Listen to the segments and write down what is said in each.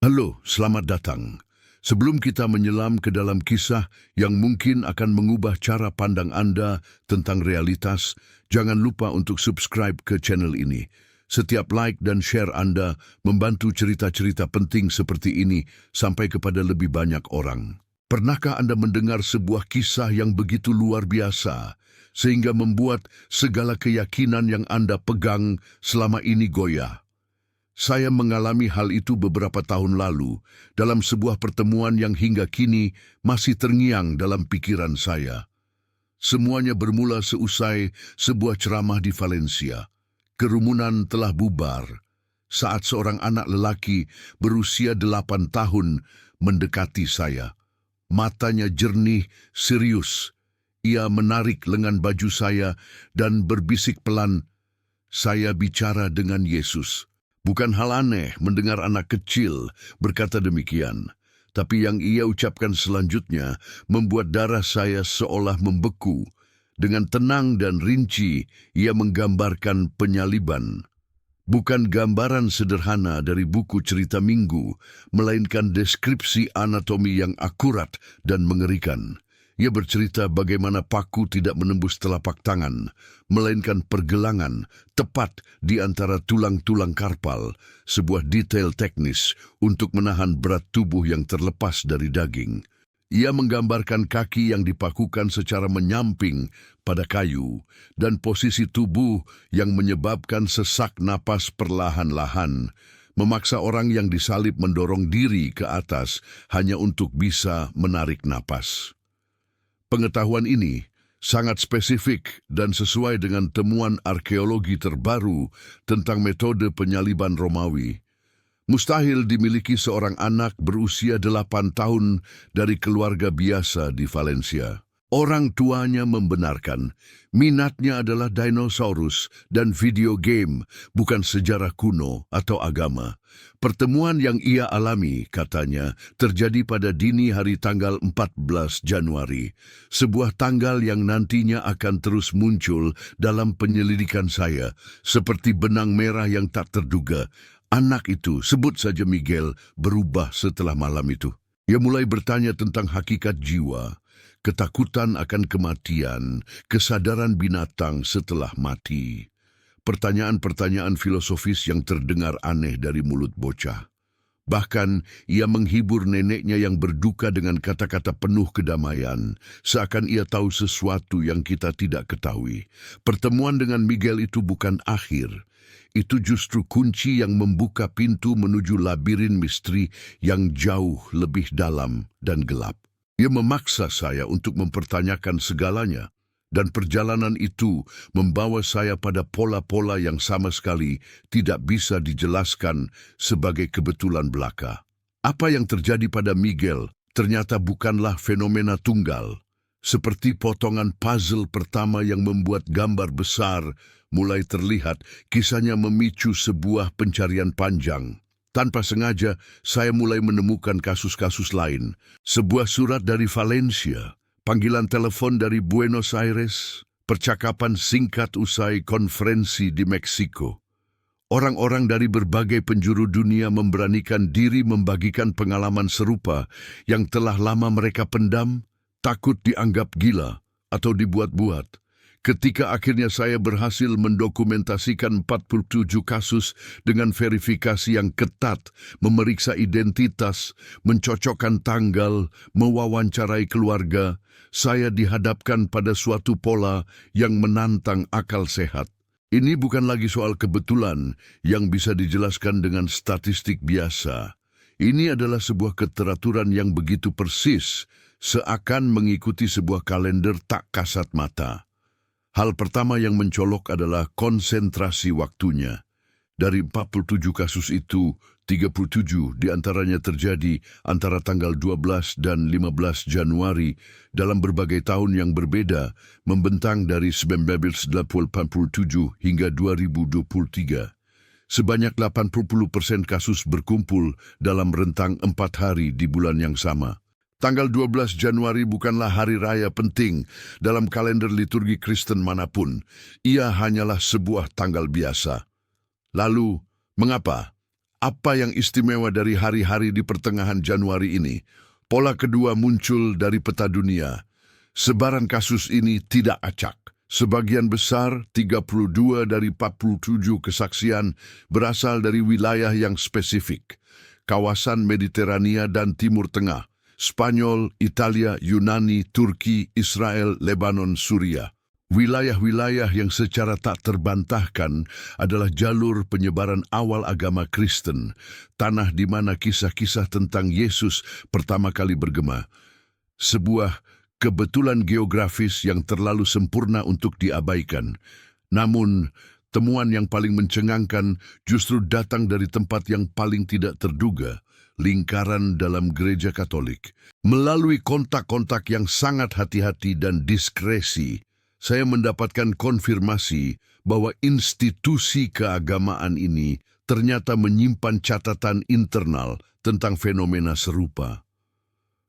Halo, selamat datang. Sebelum kita menyelam ke dalam kisah yang mungkin akan mengubah cara pandang Anda tentang realitas, jangan lupa untuk subscribe ke channel ini. Setiap like dan share Anda membantu cerita-cerita penting seperti ini sampai kepada lebih banyak orang. Pernahkah Anda mendengar sebuah kisah yang begitu luar biasa, sehingga membuat segala keyakinan yang Anda pegang selama ini goyah? Saya mengalami hal itu beberapa tahun lalu dalam sebuah pertemuan yang hingga kini masih terngiang dalam pikiran saya. Semuanya bermula seusai sebuah ceramah di Valencia. Kerumunan telah bubar saat seorang anak lelaki berusia 8 tahun mendekati saya. Matanya jernih, serius. Ia menarik lengan baju saya dan berbisik pelan, "Saya bicara dengan Yesus." Bukan hal aneh mendengar anak kecil berkata demikian, tapi yang ia ucapkan selanjutnya membuat darah saya seolah membeku. Dengan tenang dan rinci, ia menggambarkan penyaliban. Bukan gambaran sederhana dari buku cerita minggu, melainkan deskripsi anatomi yang akurat dan mengerikan. Ia bercerita bagaimana paku tidak menembus telapak tangan, melainkan pergelangan tepat di antara tulang-tulang karpal, sebuah detail teknis untuk menahan berat tubuh yang terlepas dari daging. Ia menggambarkan kaki yang dipakukan secara menyamping pada kayu dan posisi tubuh yang menyebabkan sesak napas perlahan-lahan, memaksa orang yang disalib mendorong diri ke atas hanya untuk bisa menarik napas. Pengetahuan ini sangat spesifik dan sesuai dengan temuan arkeologi terbaru tentang metode penyaliban Romawi. Mustahil dimiliki seorang anak berusia 8 tahun dari keluarga biasa di Valencia. Orang tuanya membenarkan minatnya adalah dinosaurus dan video game, bukan sejarah kuno atau agama. Pertemuan yang ia alami, katanya, terjadi pada dini hari tanggal 14 Januari, sebuah tanggal yang nantinya akan terus muncul dalam penyelidikan saya, seperti benang merah yang tak terduga. Anak itu, sebut saja Miguel, berubah setelah malam itu. Ia mulai bertanya tentang hakikat jiwa, ketakutan akan kematian, kesadaran binatang setelah mati. Pertanyaan-pertanyaan filosofis yang terdengar aneh dari mulut bocah. Bahkan, ia menghibur neneknya yang berduka dengan kata-kata penuh kedamaian, seakan ia tahu sesuatu yang kita tidak ketahui. Pertemuan dengan Miguel itu bukan akhir. Itu justru kunci yang membuka pintu menuju labirin misteri yang jauh lebih dalam dan gelap. Ia memaksa saya untuk mempertanyakan segalanya, dan perjalanan itu membawa saya pada pola-pola yang sama sekali tidak bisa dijelaskan sebagai kebetulan belaka. Apa yang terjadi pada Miguel ternyata bukanlah fenomena tunggal, seperti potongan puzzle pertama yang membuat gambar besar mulai terlihat. Kisahnya memicu sebuah pencarian panjang. Tanpa sengaja, saya mulai menemukan kasus-kasus lain. Sebuah surat dari Valencia, panggilan telepon dari Buenos Aires, percakapan singkat usai konferensi di Meksiko. Orang-orang dari berbagai penjuru dunia memberanikan diri membagikan pengalaman serupa yang telah lama mereka pendam, takut dianggap gila atau dibuat-buat. Ketika akhirnya saya berhasil mendokumentasikan 47 kasus dengan verifikasi yang ketat, memeriksa identitas, mencocokkan tanggal, mewawancarai keluarga, saya dihadapkan pada suatu pola yang menantang akal sehat. Ini bukan lagi soal kebetulan yang bisa dijelaskan dengan statistik biasa. Ini adalah sebuah keteraturan yang begitu persis, seakan mengikuti sebuah kalender tak kasat mata. Hal pertama yang mencolok adalah konsentrasi waktunya. Dari 47 kasus itu, 37 diantaranya terjadi antara tanggal 12 dan 15 Januari dalam berbagai tahun yang berbeda, membentang dari 1987 hingga 2023. Sebanyak 80% kasus berkumpul dalam rentang 4 hari di bulan yang sama. Tanggal 12 Januari bukanlah hari raya penting dalam kalender liturgi Kristen manapun. Ia hanyalah sebuah tanggal biasa. Lalu, mengapa? Apa yang istimewa dari hari-hari di pertengahan Januari ini? Pola kedua muncul dari peta dunia. Sebaran kasus ini tidak acak. Sebagian besar, 32 dari 47 kesaksian, berasal dari wilayah yang spesifik. Kawasan Mediterania dan Timur Tengah, Spanyol, Italia, Yunani, Turki, Israel, Lebanon, Suria. Wilayah-wilayah yang secara tak terbantahkan adalah jalur penyebaran awal agama Kristen, tanah di mana kisah-kisah tentang Yesus pertama kali bergema. Sebuah kebetulan geografis yang terlalu sempurna untuk diabaikan. Namun, temuan yang paling mencengangkan justru datang dari tempat yang paling tidak terduga, lingkaran dalam gereja Katolik. Melalui kontak-kontak yang sangat hati-hati dan diskresi, saya mendapatkan konfirmasi bahwa institusi keagamaan ini ternyata menyimpan catatan internal tentang fenomena serupa.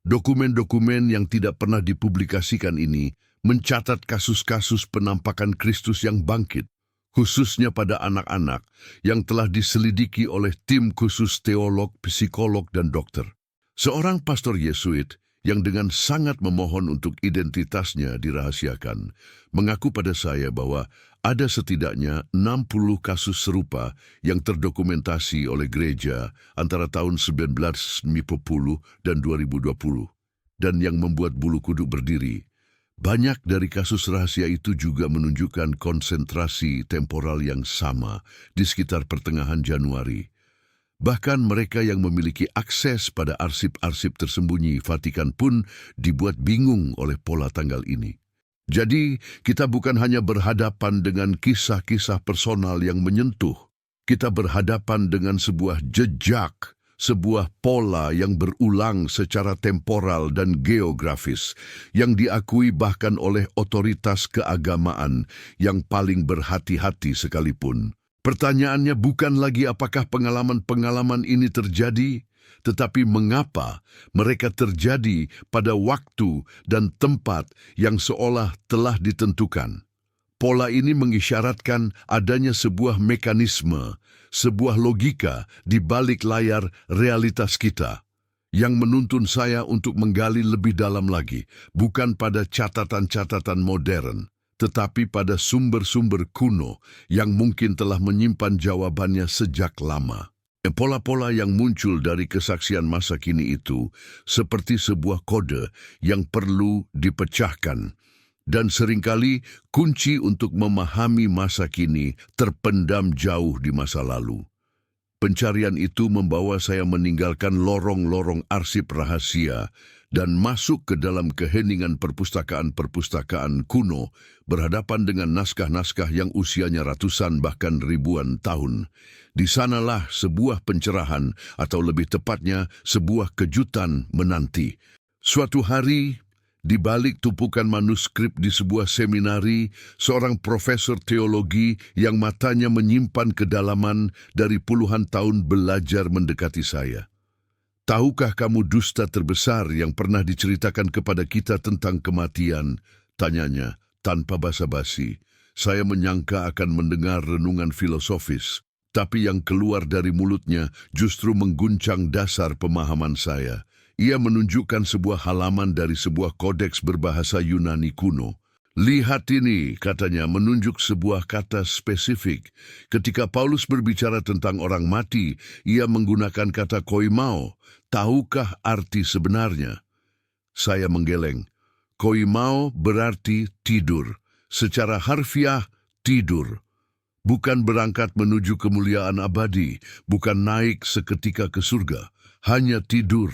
Dokumen-dokumen yang tidak pernah dipublikasikan ini mencatat kasus-kasus penampakan Kristus yang bangkit, khususnya pada anak-anak yang telah diselidiki oleh tim khusus teolog, psikolog, dan dokter. Seorang pastor Yesuit yang dengan sangat memohon untuk identitasnya dirahasiakan, mengaku pada saya bahwa ada setidaknya 60 kasus serupa yang terdokumentasi oleh gereja antara tahun 1950 dan 2020, dan yang membuat bulu kuduk berdiri. Banyak dari kasus rahasia itu juga menunjukkan konsentrasi temporal yang sama di sekitar pertengahan Januari. Bahkan mereka yang memiliki akses pada arsip-arsip tersembunyi Vatikan pun dibuat bingung oleh pola tanggal ini. Jadi, kita bukan hanya berhadapan dengan kisah-kisah personal yang menyentuh. Kita berhadapan dengan sebuah jejak, sebuah pola yang berulang secara temporal dan geografis, yang diakui bahkan oleh otoritas keagamaan yang paling berhati-hati sekalipun. Pertanyaannya bukan lagi apakah pengalaman-pengalaman ini terjadi, tetapi mengapa mereka terjadi pada waktu dan tempat yang seolah telah ditentukan. Pola ini mengisyaratkan adanya sebuah mekanisme, sebuah logika di balik layar realitas kita, yang menuntun saya untuk menggali lebih dalam lagi, bukan pada catatan-catatan modern, tetapi pada sumber-sumber kuno yang mungkin telah menyimpan jawabannya sejak lama. Pola-pola yang muncul dari kesaksian masa kini itu seperti sebuah kode yang perlu dipecahkan, dan seringkali kunci untuk memahami masa kini terpendam jauh di masa lalu. Pencarian itu membawa saya meninggalkan lorong-lorong arsip rahasia dan masuk ke dalam keheningan perpustakaan-perpustakaan kuno, berhadapan dengan naskah-naskah yang usianya ratusan bahkan ribuan tahun. Di sanalah sebuah pencerahan, atau lebih tepatnya sebuah kejutan menanti. Suatu hari, di balik tumpukan manuskrip di sebuah seminari, seorang profesor teologi yang matanya menyimpan kedalaman dari puluhan tahun belajar mendekati saya. Tahukah kamu dusta terbesar yang pernah diceritakan kepada kita tentang kematian? Tanyanya, tanpa basa-basi. Saya menyangka akan mendengar renungan filosofis, tapi yang keluar dari mulutnya justru mengguncang dasar pemahaman saya. Ia menunjukkan sebuah halaman dari sebuah kodeks berbahasa Yunani kuno. Lihat ini, katanya, menunjuk sebuah kata spesifik. Ketika Paulus berbicara tentang orang mati, ia menggunakan kata koimao. Tahukah arti sebenarnya? Saya menggeleng. Koimao berarti tidur. Secara harfiah, tidur. Bukan berangkat menuju kemuliaan abadi, bukan naik seketika ke surga. Hanya tidur.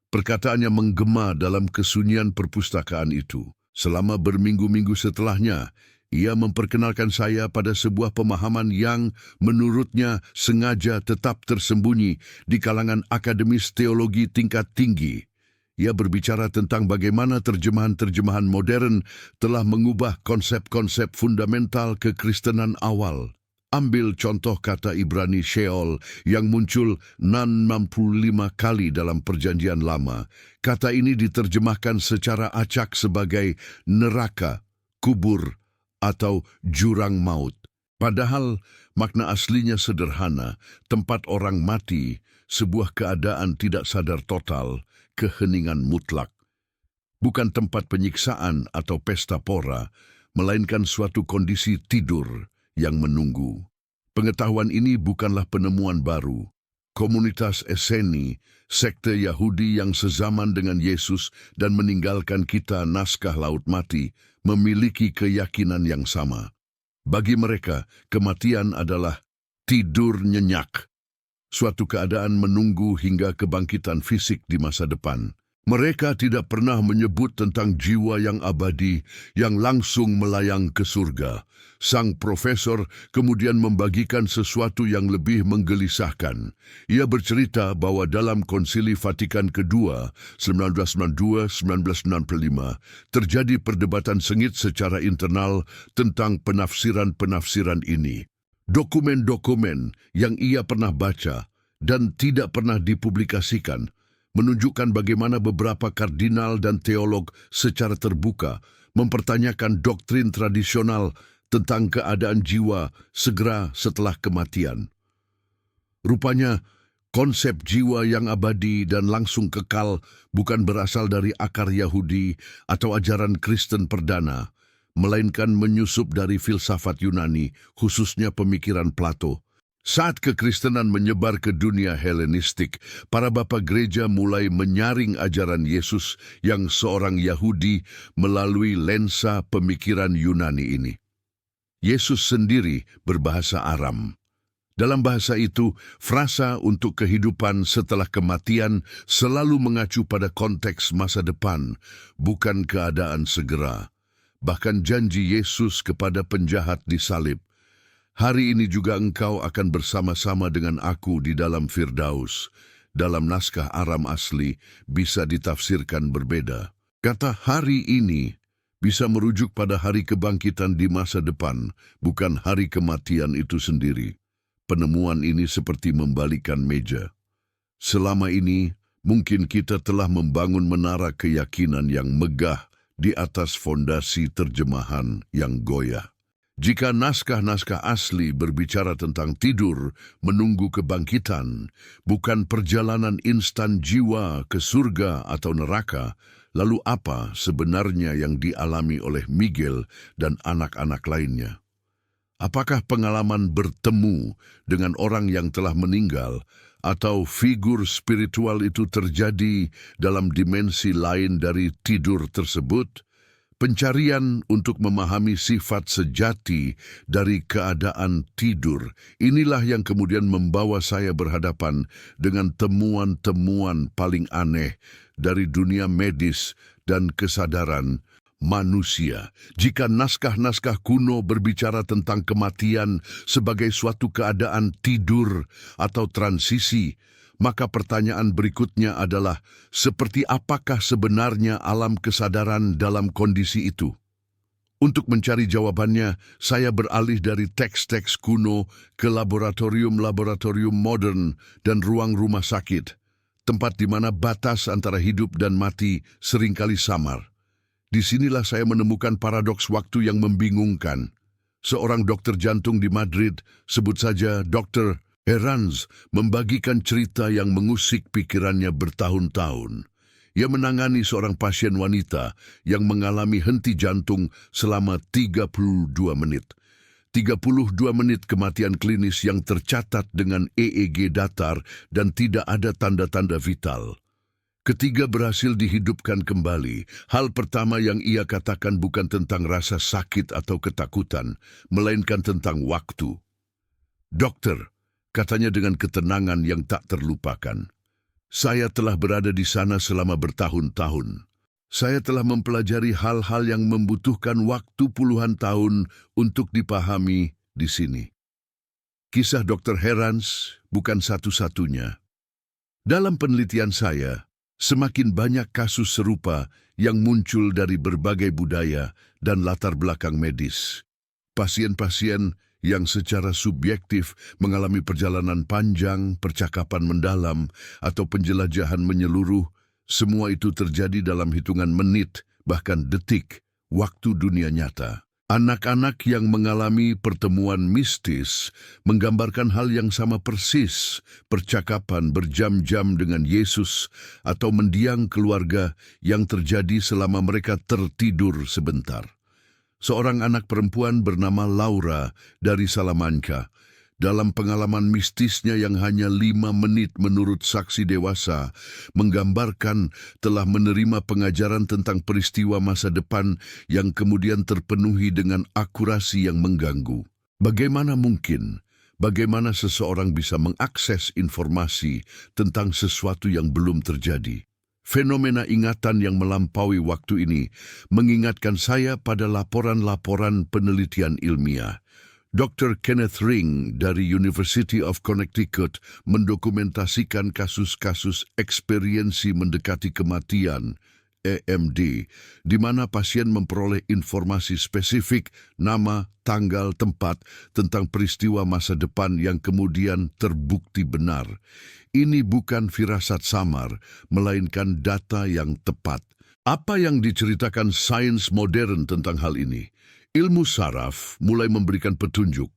Perkataannya menggema dalam kesunyian perpustakaan itu. Selama berminggu-minggu setelahnya, ia memperkenalkan saya pada sebuah pemahaman yang menurutnya sengaja tetap tersembunyi di kalangan akademis teologi tingkat tinggi. Ia berbicara tentang bagaimana terjemahan-terjemahan modern telah mengubah konsep-konsep fundamental kekristenan awal. Ambil contoh kata Ibrani Sheol yang muncul 65 kali dalam Perjanjian Lama. Kata ini diterjemahkan secara acak sebagai neraka, kubur, atau jurang maut. Padahal makna aslinya sederhana, tempat orang mati, sebuah keadaan tidak sadar total, keheningan mutlak. Bukan tempat penyiksaan atau pesta pora, melainkan suatu kondisi tidur yang menunggu. Pengetahuan ini bukanlah penemuan baru. Komunitas Esseni, sekte Yahudi yang sezaman dengan Yesus dan meninggalkan kita naskah Laut Mati, memiliki keyakinan yang sama. Bagi mereka, kematian adalah tidur nyenyak, suatu keadaan menunggu hingga kebangkitan fisik di masa depan. Mereka tidak pernah menyebut tentang jiwa yang abadi yang langsung melayang ke surga. Sang profesor kemudian membagikan sesuatu yang lebih menggelisahkan. Ia bercerita bahwa dalam Konsili Vatikan Kedua 1992-1995 terjadi perdebatan sengit secara internal tentang penafsiran-penafsiran ini. Dokumen-dokumen yang ia pernah baca dan tidak pernah dipublikasikan menunjukkan bagaimana beberapa kardinal dan teolog secara terbuka mempertanyakan doktrin tradisional tentang keadaan jiwa segera setelah kematian. Rupanya, konsep jiwa yang abadi dan langsung kekal bukan berasal dari akar Yahudi atau ajaran Kristen perdana, melainkan menyusup dari filsafat Yunani, khususnya pemikiran Plato. Saat kekristenan menyebar ke dunia Helenistik, para bapa gereja mulai menyaring ajaran Yesus yang seorang Yahudi melalui lensa pemikiran Yunani ini. Yesus sendiri berbahasa Aram. Dalam bahasa itu, frasa untuk kehidupan setelah kematian selalu mengacu pada konteks masa depan, bukan keadaan segera. Bahkan janji Yesus kepada penjahat di salib, "Hari ini juga engkau akan bersama-sama dengan aku di dalam Firdaus." Dalam naskah Aram asli bisa ditafsirkan berbeda. Kata hari ini bisa merujuk pada hari kebangkitan di masa depan, bukan hari kematian itu sendiri. Penemuan ini seperti membalikkan meja. Selama ini, mungkin kita telah membangun menara keyakinan yang megah di atas fondasi terjemahan yang goyah. Jika naskah-naskah asli berbicara tentang tidur, menunggu kebangkitan, bukan perjalanan instan jiwa ke surga atau neraka, lalu apa sebenarnya yang dialami oleh Miguel dan anak-anak lainnya? Apakah pengalaman bertemu dengan orang yang telah meninggal atau figur spiritual itu terjadi dalam dimensi lain dari tidur tersebut? Pencarian untuk memahami sifat sejati dari keadaan tidur, inilah yang kemudian membawa saya berhadapan dengan temuan-temuan paling aneh dari dunia medis dan kesadaran manusia. Jika naskah-naskah kuno berbicara tentang kematian sebagai suatu keadaan tidur atau transisi, maka pertanyaan berikutnya adalah, seperti apakah sebenarnya alam kesadaran dalam kondisi itu? Untuk mencari jawabannya, saya beralih dari teks-teks kuno ke laboratorium-laboratorium modern dan ruang rumah sakit, tempat di mana batas antara hidup dan mati seringkali samar. Disinilah saya menemukan paradoks waktu yang membingungkan. Seorang dokter jantung di Madrid, sebut saja Dr. Herranz, membagikan cerita yang mengusik pikirannya bertahun-tahun. Ia menangani seorang pasien wanita yang mengalami henti jantung selama 32 menit. 32 menit kematian klinis yang tercatat dengan EEG datar dan tidak ada tanda-tanda vital. Ketika berhasil dihidupkan kembali, hal pertama yang ia katakan bukan tentang rasa sakit atau ketakutan, melainkan tentang waktu. "Dokter," katanya dengan ketenangan yang tak terlupakan, "saya telah berada di sana selama bertahun-tahun. Saya telah mempelajari hal-hal yang membutuhkan waktu puluhan tahun untuk dipahami di sini." Kisah Dr. Herranz bukan satu-satunya. Dalam penelitian saya, semakin banyak kasus serupa yang muncul dari berbagai budaya dan latar belakang medis. Pasien-pasien yang secara subjektif mengalami perjalanan panjang, percakapan mendalam, atau penjelajahan menyeluruh, semua itu terjadi dalam hitungan menit, bahkan detik, waktu dunia nyata. Anak-anak yang mengalami pertemuan mistis menggambarkan hal yang sama persis, percakapan berjam-jam dengan Yesus atau mendiang keluarga yang terjadi selama mereka tertidur sebentar. Seorang anak perempuan bernama Laura dari Salamanca, dalam pengalaman mistisnya yang hanya 5 menit menurut saksi dewasa, menggambarkan telah menerima pengajaran tentang peristiwa masa depan yang kemudian terpenuhi dengan akurasi yang mengganggu. Bagaimana mungkin? Bagaimana seseorang bisa mengakses informasi tentang sesuatu yang belum terjadi? Fenomena ingatan yang melampaui waktu ini mengingatkan saya pada laporan-laporan penelitian ilmiah. Dr. Kenneth Ring dari University of Connecticut mendokumentasikan kasus-kasus eksperiensi mendekati kematian, EMD, di mana pasien memperoleh informasi spesifik, nama, tanggal, tempat tentang peristiwa masa depan yang kemudian terbukti benar. Ini bukan firasat samar, melainkan data yang tepat. Apa yang diceritakan sains modern tentang hal ini? Ilmu saraf mulai memberikan petunjuk.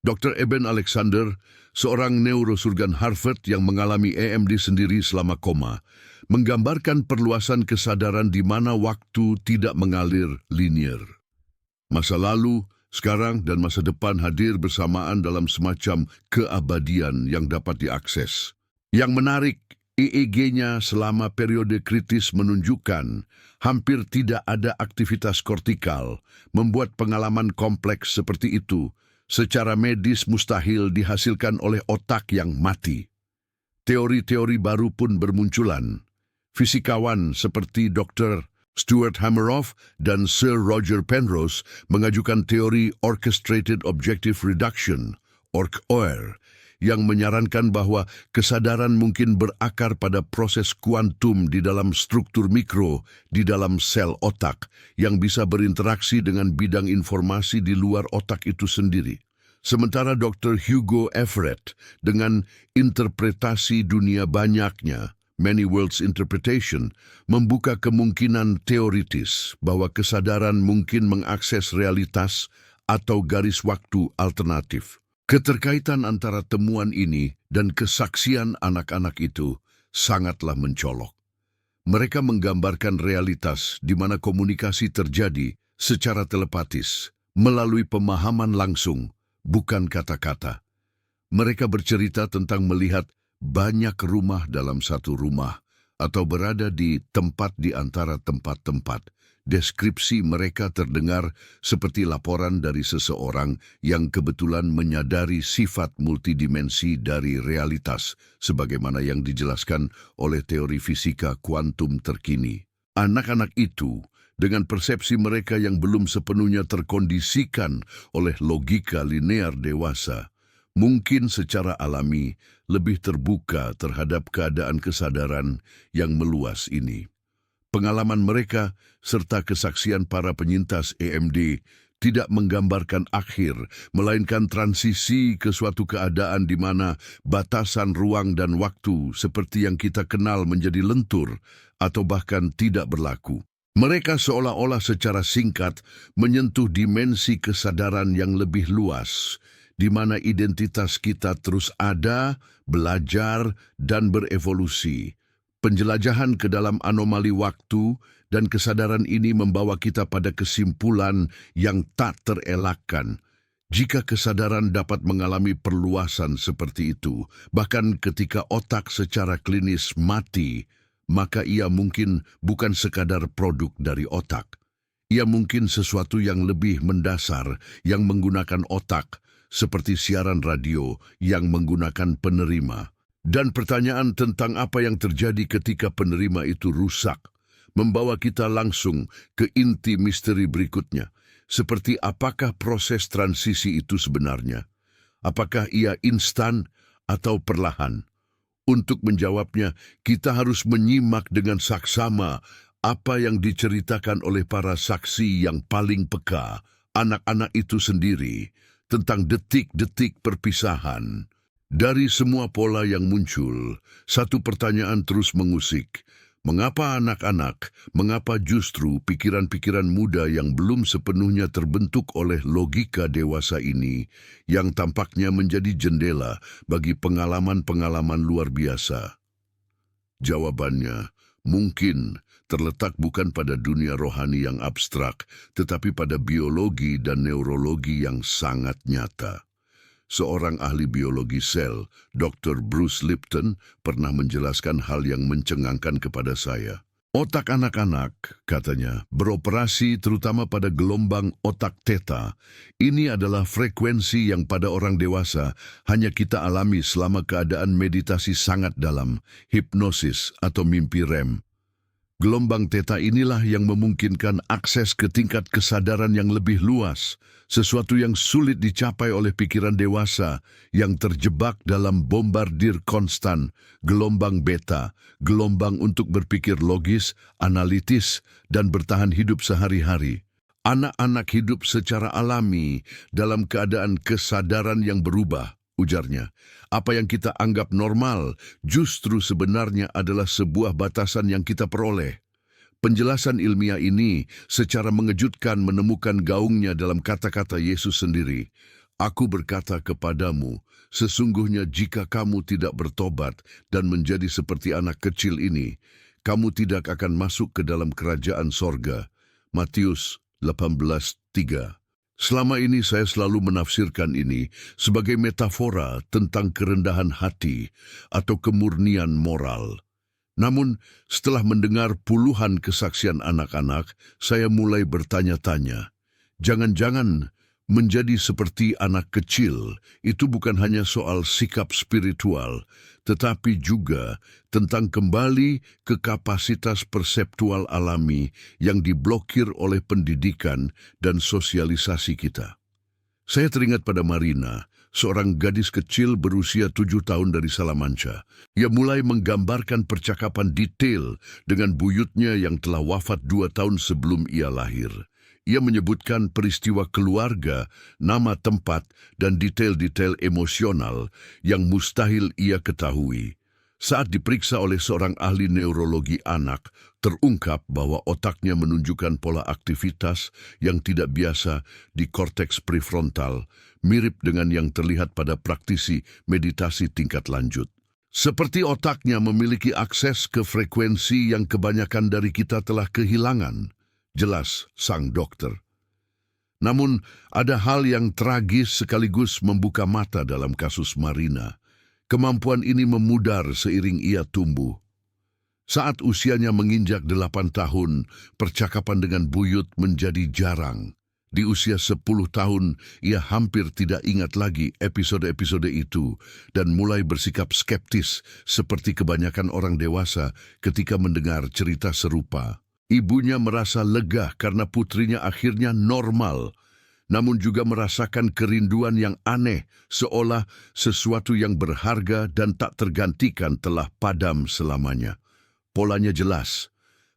Dr. Eben Alexander, seorang neurosurgeon Harvard yang mengalami EMD sendiri selama koma, menggambarkan perluasan kesadaran di mana waktu tidak mengalir linier. Masa lalu, sekarang, dan masa depan hadir bersamaan dalam semacam keabadian yang dapat diakses. Yang menarik, EEG-nya selama periode kritis menunjukkan hampir tidak ada aktivitas kortikal, membuat pengalaman kompleks seperti itu secara medis mustahil dihasilkan oleh otak yang mati. Teori-teori baru pun bermunculan. Fisikawan seperti Dr. Stuart Hameroff dan Sir Roger Penrose mengajukan teori Orchestrated Objective Reduction, OR, yang menyarankan bahwa kesadaran mungkin berakar pada proses kuantum di dalam struktur mikro di dalam sel otak yang bisa berinteraksi dengan bidang informasi di luar otak itu sendiri. Sementara Dr. Hugo Everett dengan interpretasi dunia banyaknya, Many Worlds Interpretation, membuka kemungkinan teoritis bahwa kesadaran mungkin mengakses realitas atau garis waktu alternatif. Keterkaitan antara temuan ini dan kesaksian anak-anak itu sangatlah mencolok. Mereka menggambarkan realitas di mana komunikasi terjadi secara telepatis, melalui pemahaman langsung, bukan kata-kata. Mereka bercerita tentang melihat banyak rumah dalam satu rumah atau berada di tempat di antara tempat-tempat. Deskripsi mereka terdengar seperti laporan dari seseorang yang kebetulan menyadari sifat multidimensi dari realitas, sebagaimana yang dijelaskan oleh teori fisika kuantum terkini. Anak-anak itu, dengan persepsi mereka yang belum sepenuhnya terkondisikan oleh logika linear dewasa, mungkin secara alami lebih terbuka terhadap keadaan kesadaran yang meluas ini. Pengalaman mereka serta kesaksian para penyintas EMD tidak menggambarkan akhir, melainkan transisi ke suatu keadaan di mana batasan ruang dan waktu seperti yang kita kenal menjadi lentur atau bahkan tidak berlaku. Mereka seolah-olah secara singkat menyentuh dimensi kesadaran yang lebih luas, di mana identitas kita terus ada, belajar, dan berevolusi. Penjelajahan ke dalam anomali waktu dan kesadaran ini membawa kita pada kesimpulan yang tak terelakkan. Jika kesadaran dapat mengalami perluasan seperti itu, bahkan ketika otak secara klinis mati, maka ia mungkin bukan sekadar produk dari otak. Ia mungkin sesuatu yang lebih mendasar yang menggunakan otak, seperti siaran radio yang menggunakan penerima. Dan pertanyaan tentang apa yang terjadi ketika penerima itu rusak membawa kita langsung ke inti misteri berikutnya, seperti apakah proses transisi itu sebenarnya? Apakah ia instan atau perlahan? Untuk menjawabnya, kita harus menyimak dengan saksama apa yang diceritakan oleh para saksi yang paling peka, anak-anak itu sendiri, tentang detik-detik perpisahan. Dari semua pola yang muncul, satu pertanyaan terus mengusik. Mengapa anak-anak, mengapa justru pikiran-pikiran muda yang belum sepenuhnya terbentuk oleh logika dewasa ini yang tampaknya menjadi jendela bagi pengalaman-pengalaman luar biasa? Jawabannya mungkin terletak bukan pada dunia rohani yang abstrak, tetapi pada biologi dan neurologi yang sangat nyata. Seorang ahli biologi sel, Dr. Bruce Lipton, pernah menjelaskan hal yang mencengangkan kepada saya. Otak anak-anak, katanya, beroperasi terutama pada gelombang otak theta. Ini adalah frekuensi yang pada orang dewasa hanya kita alami selama keadaan meditasi sangat dalam, hipnosis atau mimpi REM. Gelombang theta inilah yang memungkinkan akses ke tingkat kesadaran yang lebih luas, sesuatu yang sulit dicapai oleh pikiran dewasa yang terjebak dalam bombardir konstan, gelombang beta, gelombang untuk berpikir logis, analitis, dan bertahan hidup sehari-hari. Anak-anak hidup secara alami dalam keadaan kesadaran yang berubah, ujarnya. Apa yang kita anggap normal justru sebenarnya adalah sebuah batasan yang kita peroleh. Penjelasan ilmiah ini secara mengejutkan menemukan gaungnya dalam kata-kata Yesus sendiri. Aku berkata kepadamu, sesungguhnya jika kamu tidak bertobat dan menjadi seperti anak kecil ini, kamu tidak akan masuk ke dalam kerajaan sorga. Matius 18:3. Selama ini saya selalu menafsirkan ini sebagai metafora tentang kerendahan hati atau kemurnian moral. Namun, setelah mendengar puluhan kesaksian anak-anak, saya mulai bertanya-tanya, jangan-jangan menjadi seperti anak kecil itu bukan hanya soal sikap spiritual, tetapi juga tentang kembali ke kapasitas perseptual alami yang diblokir oleh pendidikan dan sosialisasi kita. Saya teringat pada Marina, seorang gadis kecil berusia 7 tahun dari Salamanca. Ia mulai menggambarkan percakapan detail dengan buyutnya yang telah wafat 2 tahun sebelum ia lahir. Ia menyebutkan peristiwa keluarga, nama tempat, dan detail-detail emosional yang mustahil ia ketahui. Saat diperiksa oleh seorang ahli neurologi anak, terungkap bahwa otaknya menunjukkan pola aktivitas yang tidak biasa di korteks prefrontal, mirip dengan yang terlihat pada praktisi meditasi tingkat lanjut. Seperti otaknya memiliki akses ke frekuensi yang kebanyakan dari kita telah kehilangan. Jelas sang dokter. Namun, ada hal yang tragis sekaligus membuka mata dalam kasus Marina. Kemampuan ini memudar seiring ia tumbuh. Saat usianya menginjak 8 tahun, percakapan dengan buyut menjadi jarang. Di usia 10 tahun, ia hampir tidak ingat lagi episode-episode itu dan mulai bersikap skeptis seperti kebanyakan orang dewasa ketika mendengar cerita serupa. Ibunya merasa lega karena putrinya akhirnya normal, namun juga merasakan kerinduan yang aneh, seolah sesuatu yang berharga dan tak tergantikan telah padam selamanya. Polanya jelas.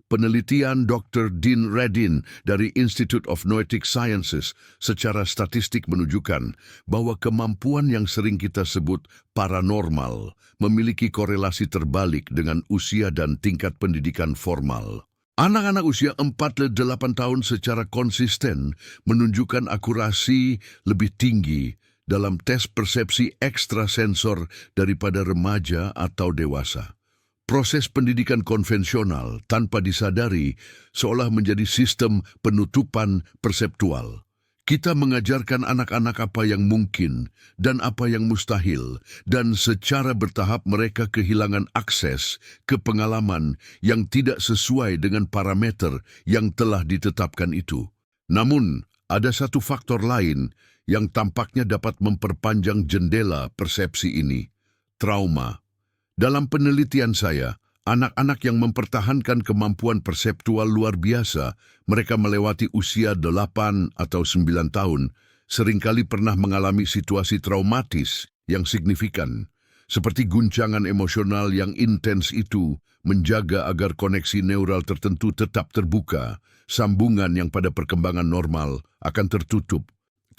Penelitian Dr. Dean Radin dari Institute of Noetic Sciences secara statistik menunjukkan bahwa kemampuan yang sering kita sebut paranormal memiliki korelasi terbalik dengan usia dan tingkat pendidikan formal. Anak-anak usia 4-8 tahun secara konsisten menunjukkan akurasi lebih tinggi dalam tes persepsi ekstrasensor daripada remaja atau dewasa. Proses pendidikan konvensional tanpa disadari seolah menjadi sistem penutupan perseptual. Kita mengajarkan anak-anak apa yang mungkin dan apa yang mustahil, dan secara bertahap mereka kehilangan akses ke pengalaman yang tidak sesuai dengan parameter yang telah ditetapkan itu. Namun, ada satu faktor lain yang tampaknya dapat memperpanjang jendela persepsi ini, trauma. Dalam penelitian saya, anak-anak yang mempertahankan kemampuan perseptual luar biasa, mereka melewati usia 8 atau 9 tahun, seringkali pernah mengalami situasi traumatis yang signifikan, seperti guncangan emosional yang intens itu menjaga agar koneksi neural tertentu tetap terbuka, sambungan yang pada perkembangan normal akan tertutup.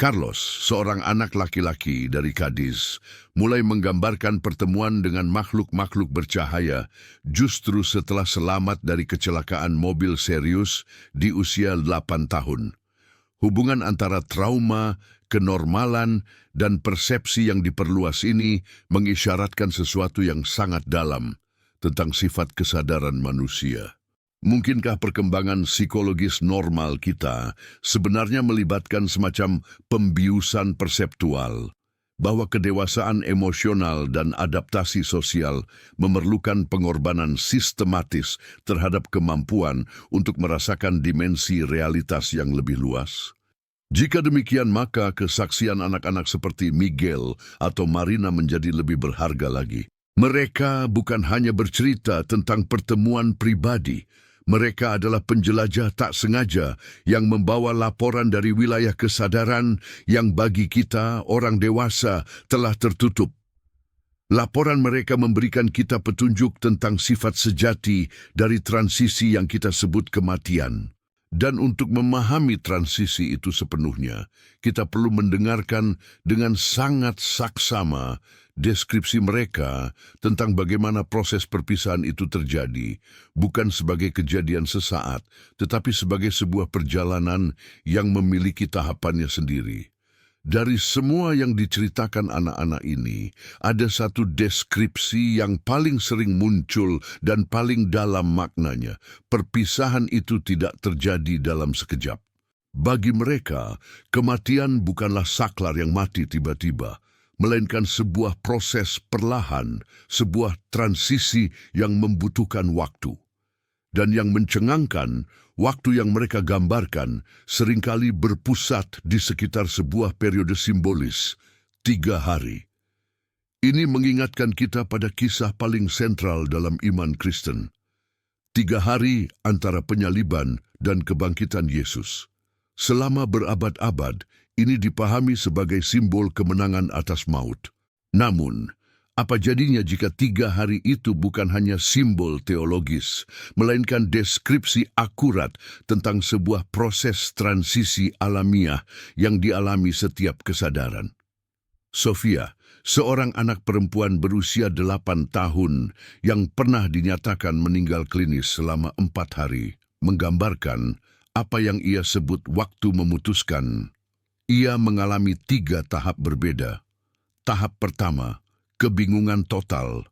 Carlos, seorang anak laki-laki dari Cadiz, mulai menggambarkan pertemuan dengan makhluk-makhluk bercahaya justru setelah selamat dari kecelakaan mobil serius di usia 8 tahun. Hubungan antara trauma, kenormalan, dan persepsi yang diperluas ini mengisyaratkan sesuatu yang sangat dalam tentang sifat kesadaran manusia. Mungkinkah perkembangan psikologis normal kita sebenarnya melibatkan semacam pembiusan perseptual, bahwa kedewasaan emosional dan adaptasi sosial memerlukan pengorbanan sistematis terhadap kemampuan untuk merasakan dimensi realitas yang lebih luas? Jika demikian, maka kesaksian anak-anak seperti Miguel atau Marina menjadi lebih berharga lagi. Mereka bukan hanya bercerita tentang pertemuan pribadi. Mereka adalah penjelajah tak sengaja yang membawa laporan dari wilayah kesadaran yang bagi kita, orang dewasa, telah tertutup. Laporan mereka memberikan kita petunjuk tentang sifat sejati dari transisi yang kita sebut kematian. Dan untuk memahami transisi itu sepenuhnya, kita perlu mendengarkan dengan sangat saksama deskripsi mereka tentang bagaimana proses perpisahan itu terjadi, bukan sebagai kejadian sesaat, tetapi sebagai sebuah perjalanan yang memiliki tahapannya sendiri. Dari semua yang diceritakan anak-anak ini, ada satu deskripsi yang paling sering muncul dan paling dalam maknanya. Perpisahan itu tidak terjadi dalam sekejap. Bagi mereka, kematian bukanlah saklar yang mati tiba-tiba, melainkan sebuah proses perlahan, sebuah transisi yang membutuhkan waktu. Dan yang mencengangkan, waktu yang mereka gambarkan seringkali berpusat di sekitar sebuah periode simbolis, 3 hari. Ini mengingatkan kita pada kisah paling sentral dalam iman Kristen. 3 hari antara penyaliban dan kebangkitan Yesus. Selama berabad-abad, ini dipahami sebagai simbol kemenangan atas maut. Namun, apa jadinya jika 3 hari itu bukan hanya simbol teologis, melainkan deskripsi akurat tentang sebuah proses transisi alamiah yang dialami setiap kesadaran? Sofia, seorang anak perempuan berusia 8 tahun yang pernah dinyatakan meninggal klinis selama 4 hari, menggambarkan apa yang ia sebut waktu memutuskan. Ia mengalami 3 tahap berbeda. Tahap pertama, kebingungan total.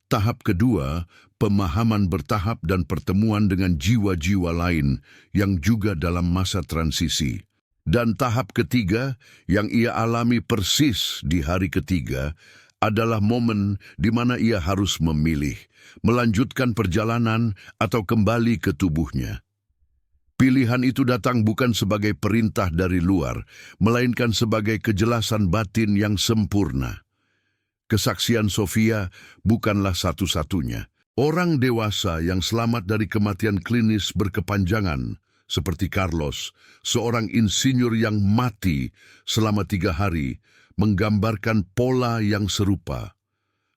Tahap kedua, pemahaman bertahap dan pertemuan dengan jiwa-jiwa lain yang juga dalam masa transisi. Dan tahap ketiga, yang ia alami persis di hari ketiga, adalah momen di mana ia harus memilih, melanjutkan perjalanan atau kembali ke tubuhnya. Pilihan itu datang bukan sebagai perintah dari luar, melainkan sebagai kejelasan batin yang sempurna. Kesaksian Sofia bukanlah satu-satunya. Orang dewasa yang selamat dari kematian klinis berkepanjangan, seperti Carlos, seorang insinyur yang mati selama 3 hari, menggambarkan pola yang serupa.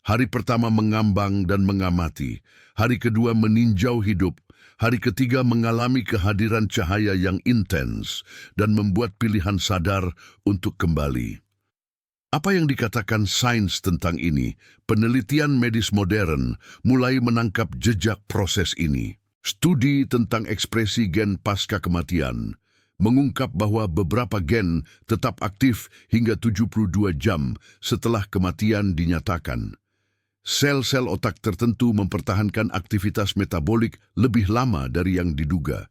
Hari pertama mengambang dan mengamati, hari kedua meninjau hidup, hari ketiga mengalami kehadiran cahaya yang intens dan membuat pilihan sadar untuk kembali. Apa yang dikatakan sains tentang ini? Penelitian medis modern mulai menangkap jejak proses ini. Studi tentang ekspresi gen pasca kematian mengungkap bahwa beberapa gen tetap aktif hingga 72 jam setelah kematian dinyatakan. Sel-sel otak tertentu mempertahankan aktivitas metabolik lebih lama dari yang diduga.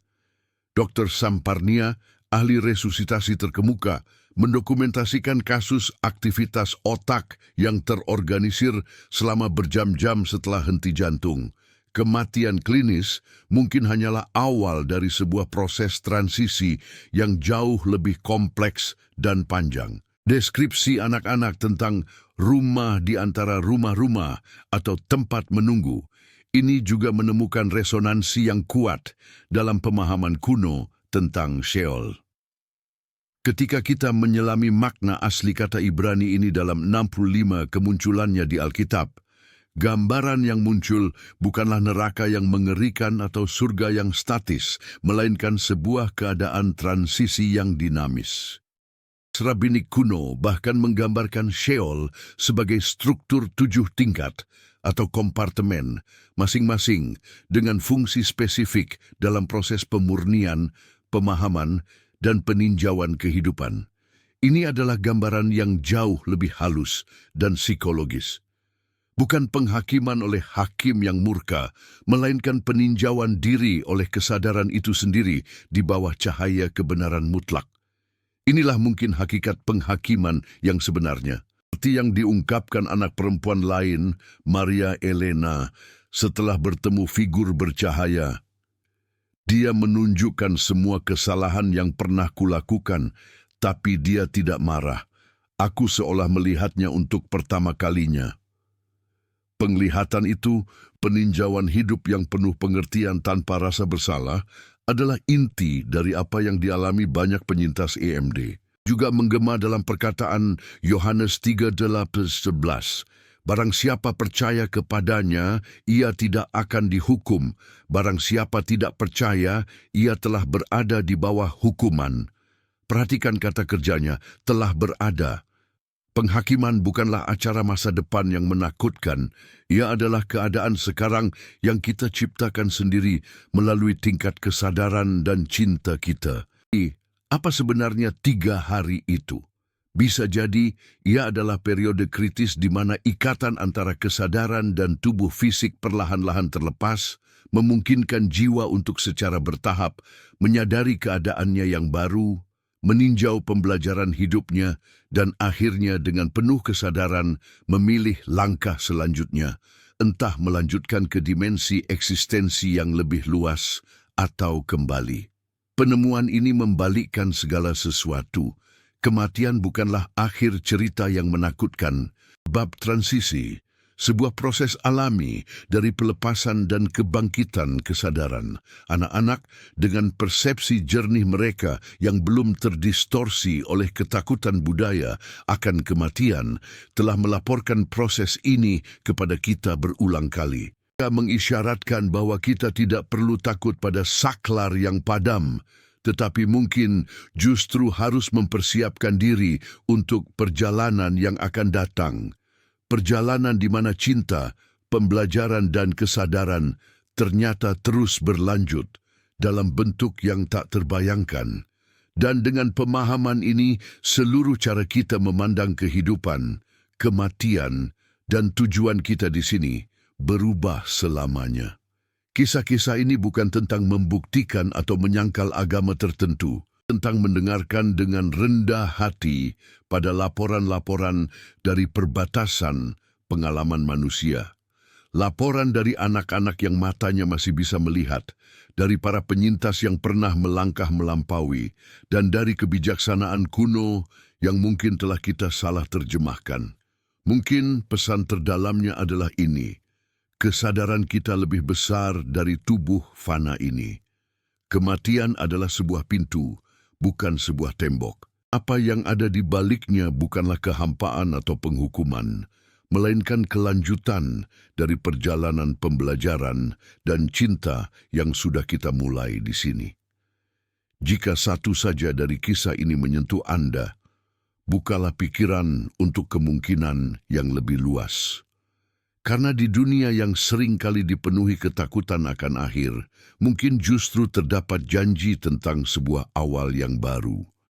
Dr. Samparnia, ahli resusitasi terkemuka, mendokumentasikan kasus aktivitas otak yang terorganisir selama berjam-jam setelah henti jantung. Kematian klinis mungkin hanyalah awal dari sebuah proses transisi yang jauh lebih kompleks dan panjang. Deskripsi anak-anak tentang rumah di antara rumah-rumah atau tempat menunggu ini juga menemukan resonansi yang kuat dalam pemahaman kuno tentang Sheol. Ketika kita menyelami makna asli kata Ibrani ini dalam 65 kemunculannya di Alkitab, gambaran yang muncul bukanlah neraka yang mengerikan atau surga yang statis, melainkan sebuah keadaan transisi yang dinamis. Rabbinik kuno bahkan menggambarkan Sheol sebagai struktur 7 tingkat atau kompartemen, masing-masing dengan fungsi spesifik dalam proses pemurnian, pemahaman, dan peninjauan kehidupan. Ini adalah gambaran yang jauh lebih halus dan psikologis. Bukan penghakiman oleh hakim yang murka, melainkan peninjauan diri oleh kesadaran itu sendiri di bawah cahaya kebenaran mutlak. Inilah mungkin hakikat penghakiman yang sebenarnya. Seperti yang diungkapkan anak perempuan lain, Maria Elena, setelah bertemu figur bercahaya. Dia menunjukkan semua kesalahan yang pernah kulakukan, tapi dia tidak marah. Aku seolah melihatnya untuk pertama kalinya. Penglihatan itu, peninjauan hidup yang penuh pengertian tanpa rasa bersalah, adalah inti dari apa yang dialami banyak penyintas EMD. Juga menggema dalam perkataan Yohanes 3:11. Barang siapa percaya kepadanya, ia tidak akan dihukum. Barang siapa tidak percaya, ia telah berada di bawah hukuman. Perhatikan kata kerjanya, telah berada. Penghakiman bukanlah acara masa depan yang menakutkan. Ia adalah keadaan sekarang yang kita ciptakan sendiri melalui tingkat kesadaran dan cinta kita. Apa sebenarnya 3 hari itu? Bisa jadi ia adalah periode kritis di mana ikatan antara kesadaran dan tubuh fisik perlahan-lahan terlepas, memungkinkan jiwa untuk secara bertahap menyadari keadaannya yang baru, meninjau pembelajaran hidupnya, dan akhirnya dengan penuh kesadaran memilih langkah selanjutnya, entah melanjutkan ke dimensi eksistensi yang lebih luas atau kembali. Penemuan ini membalikkan segala sesuatu. Kematian bukanlah akhir cerita yang menakutkan. Bab transisi, sebuah proses alami dari pelepasan dan kebangkitan kesadaran. Anak-anak dengan persepsi jernih mereka yang belum terdistorsi oleh ketakutan budaya akan kematian telah melaporkan proses ini kepada kita berulang kali. Mereka mengisyaratkan bahwa kita tidak perlu takut pada saklar yang padam, tetapi mungkin justru harus mempersiapkan diri untuk perjalanan yang akan datang. Perjalanan di mana cinta, pembelajaran dan kesadaran ternyata terus berlanjut dalam bentuk yang tak terbayangkan. Dan dengan pemahaman ini, seluruh cara kita memandang kehidupan, kematian, dan tujuan kita di sini berubah selamanya. Kisah-kisah ini bukan tentang membuktikan atau menyangkal agama tertentu, tentang mendengarkan dengan rendah hati pada laporan-laporan dari perbatasan pengalaman manusia. Laporan dari anak-anak yang matanya masih bisa melihat, dari para penyintas yang pernah melangkah melampaui, dan dari kebijaksanaan kuno yang mungkin telah kita salah terjemahkan. Mungkin pesan terdalamnya adalah ini: kesadaran kita lebih besar dari tubuh fana ini. Kematian adalah sebuah pintu, bukan sebuah tembok. Apa yang ada di baliknya bukanlah kehampaan atau penghukuman, melainkan kelanjutan dari perjalanan pembelajaran dan cinta yang sudah kita mulai di sini. Jika satu saja dari kisah ini menyentuh Anda, bukalah pikiran untuk kemungkinan yang lebih luas. Karena di dunia yang sering kali dipenuhi ketakutan akan akhir, mungkin justru terdapat janji tentang sebuah awal yang baru.